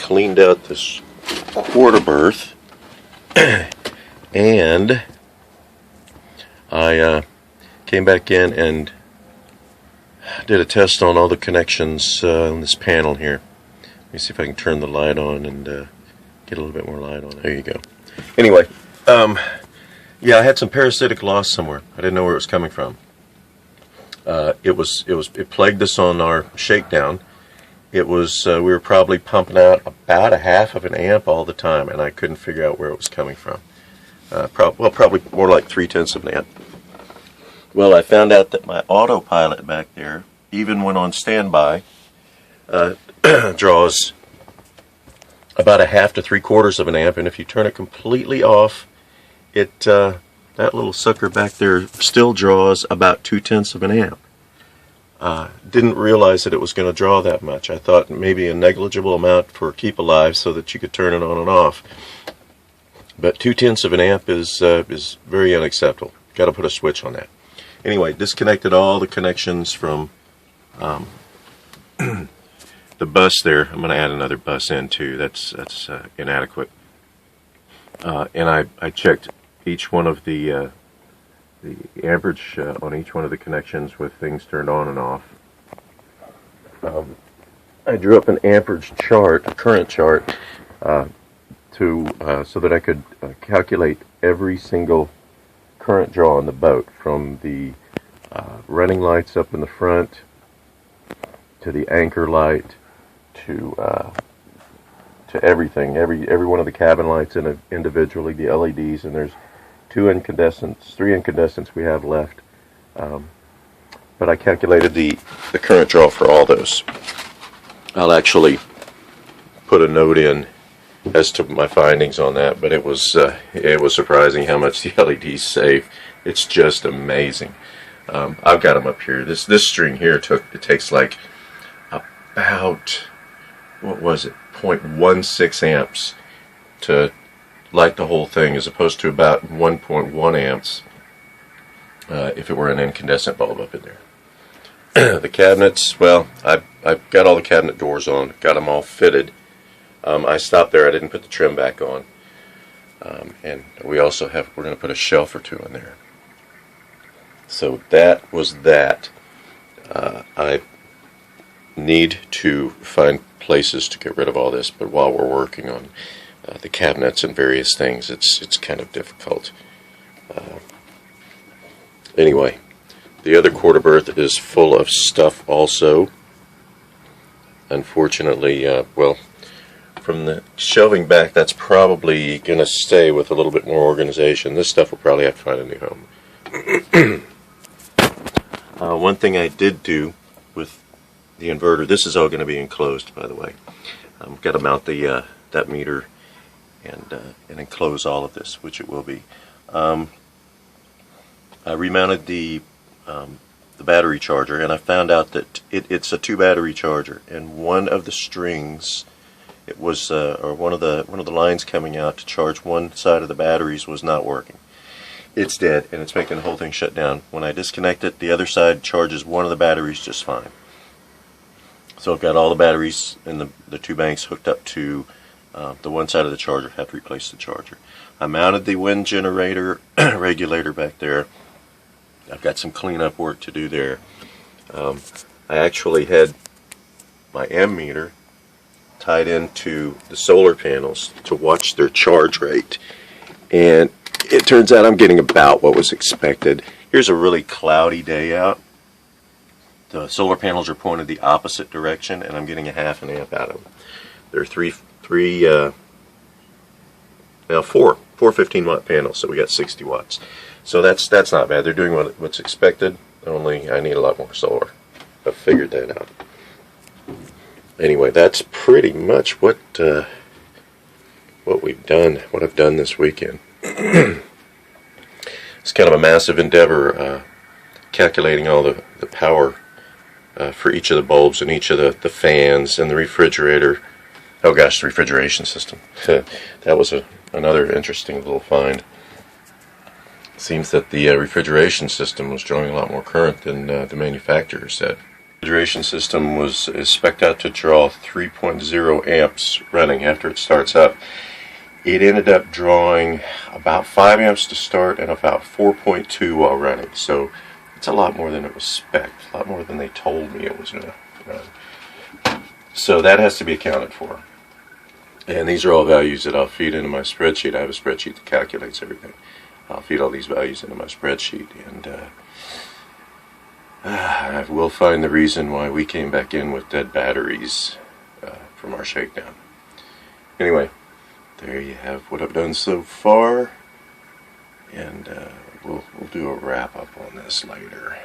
cleaned out this quarter berth, and I came back in and did a test on all the connections on this panel here. Let me see if I can turn the light on and get a little bit more light on it. There you go. Anyway, yeah, I had some parasitic loss somewhere. I didn't know where it was coming from. It plagued us on our shakedown. We were probably pumping out about a half of an amp all the time, and I couldn't figure out where it was coming from. Probably more like 3/10 of an amp. Well, I found out that my autopilot back there, even when on standby, draws about a half to 3/4 of an amp, and if you turn it completely off, that little sucker back there still draws about 2/10 of an amp. Didn't realize that it was going to draw that much. I thought maybe a negligible amount for keep alive so that you could turn it on and off. But 2/10 of an amp is very unacceptable. Got to put a switch on that. Anyway, disconnected all the connections from the bus there. I'm going to add another bus in too. That's inadequate. And I checked each one of the amperage on each one of the connections with things turned on and off. I drew up an amperage chart, a current chart, so that I could calculate every single current draw on the boat, from the running lights up in the front to the anchor light to everything, every one of the cabin lights individually, the LEDs, and there's three incandescents we have left. But I calculated the current draw for all those. I'll actually put a note in as to my findings on that, but it was surprising how much the LEDs save. It's just amazing. I've got them up here. This string here takes like about, what was it, 0.16 amps to light the whole thing, as opposed to about 1.1 amps if it were an incandescent bulb up in there. The cabinets, well, I've got all the cabinet doors on, got them all fitted. I stopped there. I didn't put the trim back on. And we're going to put a shelf or two in there. So that was that. I need to find places to get rid of all this, but while we're working on the cabinets and various things, it's kind of difficult. Anyway, the other quarter berth is full of stuff also. Unfortunately, well, from the shelving back, that's probably going to stay with a little bit more organization. This stuff will probably have to find a new home. One thing I did do with the inverter, this is all going to be enclosed, by the way. I've got to mount that meter and enclose all of this, which it will be. I remounted the battery charger, and I found out that it's a 2-battery charger, and one of the strings, it was or one of the lines coming out to charge one side of the batteries was not working. It's dead, and it's making the whole thing shut down. When I disconnect it, the other side charges one of the batteries just fine. So I've got all the batteries in the 2 banks hooked up to the one side of the charger. Have to replace the charger. I mounted the wind generator regulator back there. I've got some cleanup work to do there. I actually had my ammeter tied into the solar panels to watch their charge rate, and it turns out I'm getting about what was expected. Here's a really cloudy day out. The solar panels are pointed the opposite direction, and I'm getting a half an amp out of them. There are four 15-watt panels, so we got 60 watts. So that's not bad. They're doing what's expected, only I need a lot more solar. I've figured that out. Anyway, that's pretty much what we've done, what I've done this weekend. It's kind of a massive endeavor, calculating all the power for each of the bulbs and each of the fans and the refrigerator. Oh gosh, the refrigeration system. That was another interesting little find. It seems that the refrigeration system was drawing a lot more current than the manufacturer said. refrigeration system is spec'd out to draw 3.0 amps running after it starts up. It ended up drawing about 5 amps to start and about 4.2 while running. So it's a lot more than it was spec'd, a lot more than they told me it was going to run. So that has to be accounted for. And these are all values that I'll feed into my spreadsheet. I have a spreadsheet that calculates everything. I'll feed all these values into my spreadsheet, and I will find the reason why we came back in with dead batteries from our shakedown. Anyway, there you have what I've done so far, and we'll do a wrap up on this later.